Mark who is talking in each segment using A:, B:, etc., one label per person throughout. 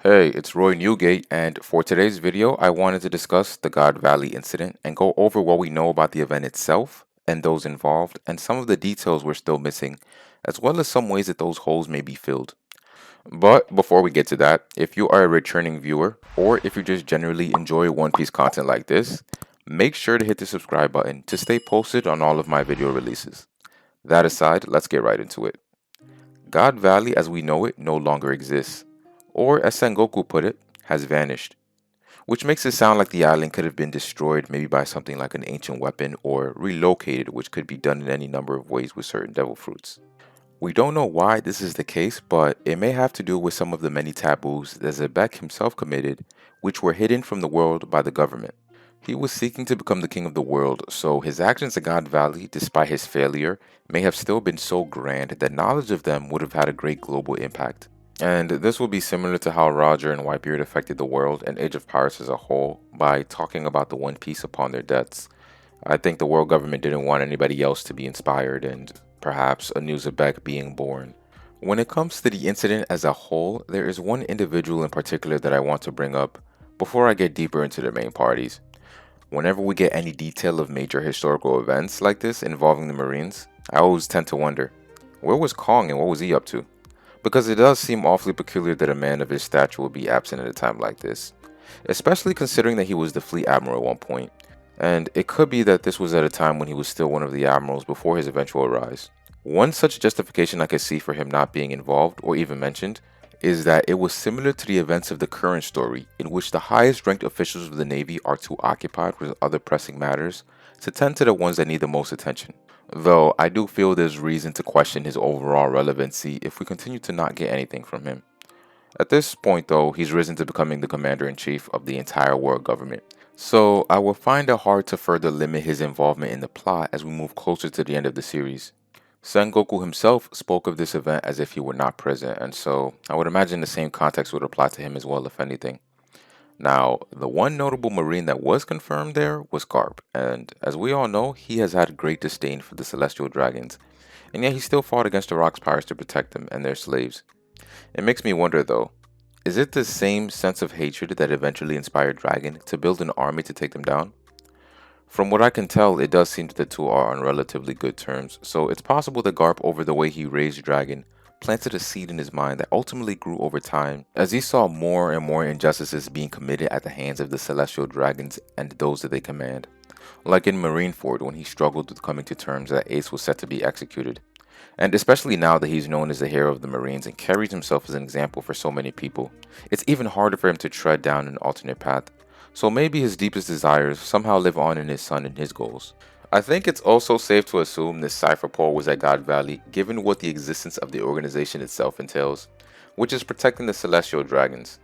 A: Hey, it's Roy Newgate, and for today's video, I wanted to discuss the God Valley incident and go over what we know about the event itself and those involved, and some of the details we're still missing, as well as some ways that those holes may be filled. But before we get to that, if you are a returning viewer, or if you just generally enjoy One Piece content like this, make sure to hit the subscribe button to stay posted on all of my video releases. That aside, let's get right into it. God Valley as we know it no longer exists, or as Sengoku put it, has vanished, which makes it sound like the island could have been destroyed maybe by something like an ancient weapon or relocated, which could be done in any number of ways with certain devil fruits. We don't know why this is the case, but it may have to do with some of the many taboos that Zebek himself committed, which were hidden from the world by the government. He was seeking to become the king of the world, so his actions at God Valley, despite his failure, may have still been so grand that knowledge of them would have had a great global impact. And this will be similar to how Roger and Whitebeard affected the world and Age of Pirates as a whole by talking about the One Piece upon their deaths. I think the world government didn't want anybody else to be inspired and perhaps a new Zebek being born. When it comes to the incident as a whole, there is one individual in particular that I want to bring up before I get deeper into the main parties. Whenever we get any detail of major historical events like this involving the Marines, I always tend to wonder, where was Kong and what was he up to? Because it does seem awfully peculiar that a man of his stature would be absent at a time like this, especially considering that he was the fleet admiral at one point, and it could be that this was at a time when he was still one of the admirals before his eventual rise. One such justification I could see for him not being involved or even mentioned is that it was similar to the events of the current story, in which the highest ranked officials of the Navy are too occupied with other pressing matters to tend to the ones that need the most attention. Though I do feel there's reason to question his overall relevancy if we continue to not get anything from him. At this point, though, he's risen to becoming the commander-in-chief of the entire world government, so I will find it hard to further limit his involvement in the plot as we move closer to the end of the series. Sengoku himself spoke of this event as if he were not present, and so I would imagine the same context would apply to him as well, if anything. Now, the one notable Marine that was confirmed there was Garp, and as we all know, he has had great disdain for the Celestial Dragons, and yet he still fought against the Rocks Pirates to protect them and their slaves. It makes me wonder though, is it the same sense of hatred that eventually inspired Dragon to build an army to take them down? From what I can tell, it does seem that the two are on relatively good terms, so it's possible that Garp, over the way he raised Dragon, planted a seed in his mind that ultimately grew over time as he saw more and more injustices being committed at the hands of the Celestial Dragons and those that they command. Like in Marineford when he struggled with coming to terms that Ace was set to be executed. And especially now that he's known as the hero of the Marines and carries himself as an example for so many people, it's even harder for him to tread down an alternate path. So maybe his deepest desires somehow live on in his son and his goals. I think it's also safe to assume this Cypher Pole was at God Valley given what the existence of the organization itself entails, which is protecting the Celestial Dragons,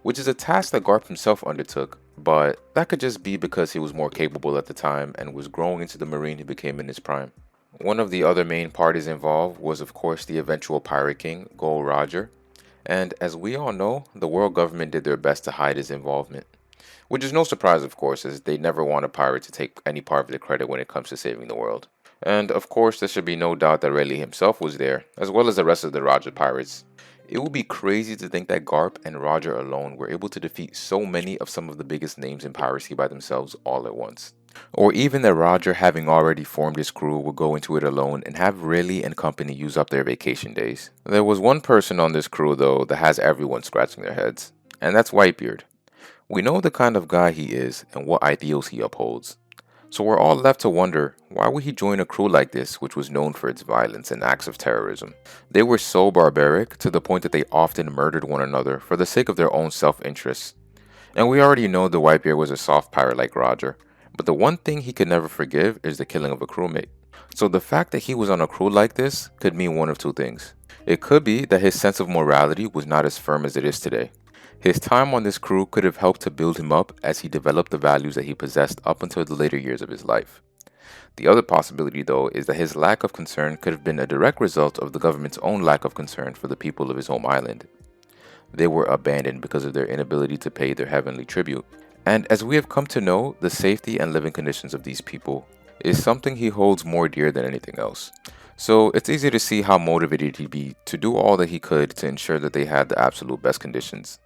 A: which is a task that Garp himself undertook, but that could just be because he was more capable at the time and was growing into the Marine he became in his prime. One of the other main parties involved was of course the eventual Pirate King, Gol Roger, and as we all know, the world government did their best to hide his involvement. Which is no surprise, of course, as they never want a pirate to take any part of the credit when it comes to saving the world. And of course, there should be no doubt that Rayleigh himself was there, as well as the rest of the Roger pirates. It would be crazy to think that Garp and Roger alone were able to defeat so many of some of the biggest names in piracy by themselves all at once. Or even that Roger, having already formed his crew, would go into it alone and have Rayleigh and company use up their vacation days. There was one person on this crew, though, that has everyone scratching their heads, and that's Whitebeard. We know the kind of guy he is and what ideals he upholds. So we're all left to wonder, why would he join a crew like this which was known for its violence and acts of terrorism? They were so barbaric to the point that they often murdered one another for the sake of their own self-interest. And we already know the Whitebeard was a soft pirate like Roger, but the one thing he could never forgive is the killing of a crewmate. So the fact that he was on a crew like this could mean one of two things. It could be that his sense of morality was not as firm as it is today. His time on this crew could have helped to build him up as he developed the values that he possessed up until the later years of his life. The other possibility, though, is that his lack of concern could have been a direct result of the government's own lack of concern for the people of his home island. They were abandoned because of their inability to pay their heavenly tribute. And as we have come to know, the safety and living conditions of these people is something he holds more dear than anything else. So it's easy to see how motivated he'd be to do all that he could to ensure that they had the absolute best conditions.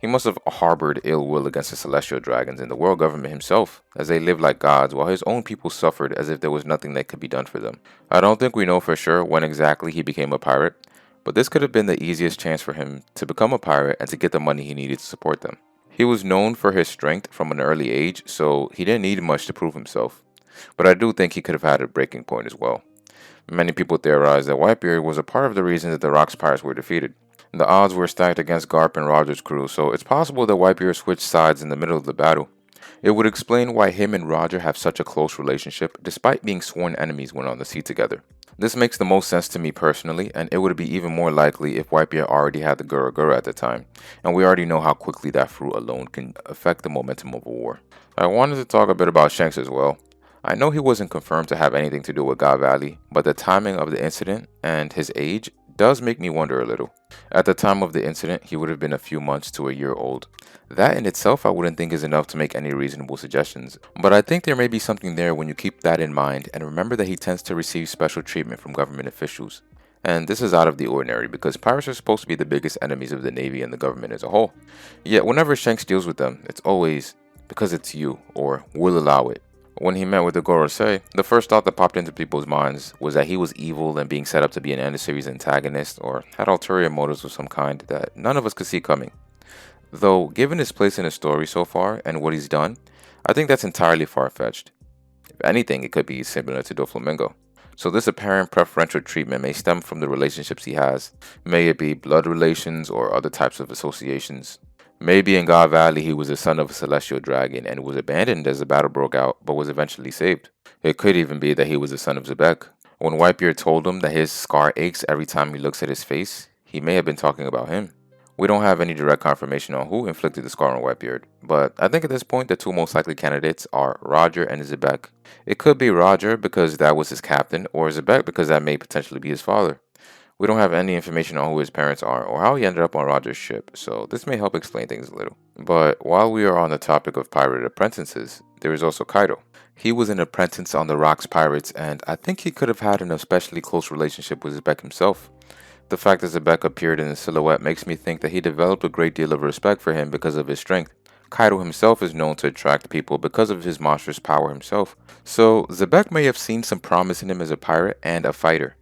A: He must have harbored ill will against the celestial dragons and the world government himself, as they lived like gods while his own people suffered as if there was nothing that could be done for them. I don't think we know for sure when exactly he became a pirate, but this could have been the easiest chance for him to become a pirate and to get the money he needed to support them. He was known for his strength from an early age, so he didn't need much to prove himself. But I do think he could have had a breaking point as well. Many people theorize that Whitebeard was a part of the reason that the Rocks pirates were defeated. The odds were stacked against Garp and Roger's crew, so it's possible that Whitebeard switched sides in the middle of the battle. It would explain why him and Roger have such a close relationship, despite being sworn enemies when on the sea together. This makes the most sense to me personally, and it would be even more likely if Whitebeard already had the Gura Gura at the time, and we already know how quickly that fruit alone can affect the momentum of a war. I wanted to talk a bit about Shanks as well. I know he wasn't confirmed to have anything to do with God Valley, but the timing of the incident and his age does make me wonder a little. At the time of the incident, he would have been a few months to a year old. That in itself I wouldn't think is enough to make any reasonable suggestions, but I think there may be something there when you keep that in mind and remember that he tends to receive special treatment from government officials. And this is out of the ordinary because pirates are supposed to be the biggest enemies of the Navy and the government as a whole. Yet whenever Shanks deals with them, it's always because it's you or we'll allow it. When he met with the Gorosei, the first thought that popped into people's minds was that he was evil and being set up to be an end-of-series antagonist or had ulterior motives of some kind that none of us could see coming. Though, given his place in the story so far and what he's done, I think that's entirely far-fetched. If anything, it could be similar to Doflamingo. So this apparent preferential treatment may stem from the relationships he has, may it be blood relations or other types of associations. Maybe in God Valley he was the son of a celestial dragon and was abandoned as the battle broke out, but was eventually saved. It could even be that he was the son of Zebek. When Whitebeard told him that his scar aches every time he looks at his face, he may have been talking about him. We don't have any direct confirmation on who inflicted the scar on Whitebeard, but I think at this point the two most likely candidates are Roger and Zebek. It could be Roger because that was his captain, or Zebek because that may potentially be his father. We don't have any information on who his parents are or how he ended up on Roger's ship, so this may help explain things a little. But while we are on the topic of pirate apprentices, there is also Kaido. He was an apprentice on the Rocks Pirates, and I think he could have had an especially close relationship with Zebek himself. The fact that Zebek appeared in the silhouette makes me think that he developed a great deal of respect for him because of his strength. Kaido himself is known to attract people because of his monstrous power himself, so Zebek may have seen some promise in him as a pirate and a fighter.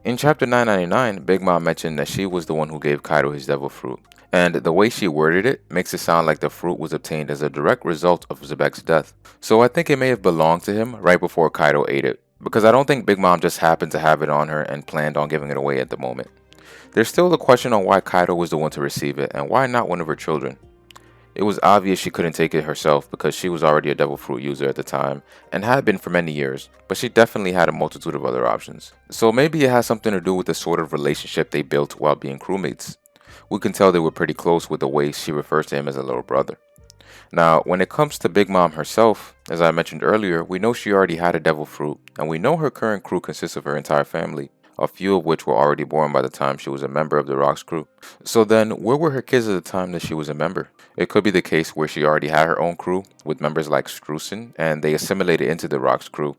A: In chapter 999, Big Mom mentioned that she was the one who gave Kaido his devil fruit, and the way she worded it makes it sound like the fruit was obtained as a direct result of Zebek's death. So I think it may have belonged to him right before Kaido ate it, because I don't think Big Mom just happened to have it on her and planned on giving it away at the moment. There's still the question on why Kaido was the one to receive it and why not one of her children. It was obvious she couldn't take it herself because she was already a devil fruit user at the time and had been for many years, but she definitely had a multitude of other options. So maybe it has something to do with the sort of relationship they built while being crewmates. We can tell they were pretty close with the way she refers to him as a little brother. Now, when it comes to Big Mom herself, as I mentioned earlier, we know she already had a devil fruit, and we know her current crew consists of her entire family, a few of which were already born by the time she was a member of the Rocks crew. So then, where were her kids at the time that she was a member? It could be the case where she already had her own crew, with members like Streusen, and they assimilated into the Rocks crew,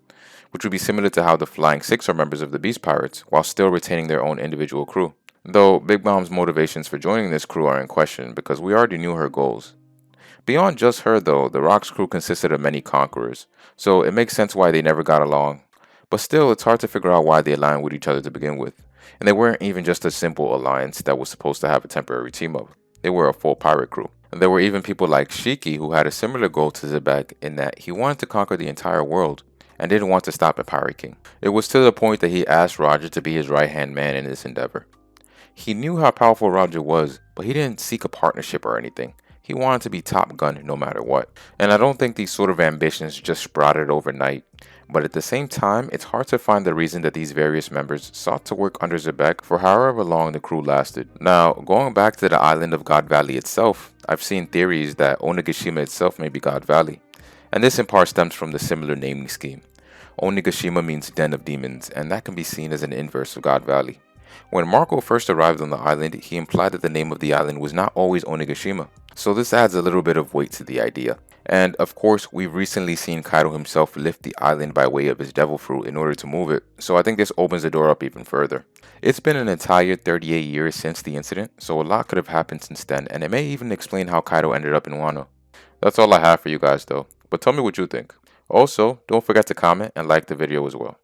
A: which would be similar to how the Flying Six are members of the Beast Pirates, while still retaining their own individual crew. Though Big Mom's motivations for joining this crew are in question, because we already knew her goals. Beyond just her though, the Rocks crew consisted of many conquerors, so it makes sense why they never got along. But still, it's hard to figure out why they aligned with each other to begin with. And they weren't even just a simple alliance that was supposed to have a temporary team-up. They were a full pirate crew. And there were even people like Shiki who had a similar goal to Zebek in that he wanted to conquer the entire world and didn't want to stop at Pirate King. It was to the point that he asked Roger to be his right-hand man in this endeavor. He knew how powerful Roger was, but he didn't seek a partnership or anything. He wanted to be top gun no matter what. And I don't think these sort of ambitions just sprouted overnight. But at the same time, it's hard to find the reason that these various members sought to work under Zebek for however long the crew lasted. Now, going back to the island of God Valley itself, I've seen theories that Onigashima itself may be God Valley. And this in part stems from the similar naming scheme. Onigashima means Den of Demons, and that can be seen as an inverse of God Valley. When Marco first arrived on the island, he implied that the name of the island was not always Onigashima. So this adds a little bit of weight to the idea. And of course, we've recently seen Kaido himself lift the island by way of his devil fruit in order to move it, so I think this opens the door up even further. It's been an entire 38 years since the incident, so a lot could have happened since then, and it may even explain how Kaido ended up in Wano. That's all I have for you guys though, but tell me what you think. Also, don't forget to comment and like the video as well.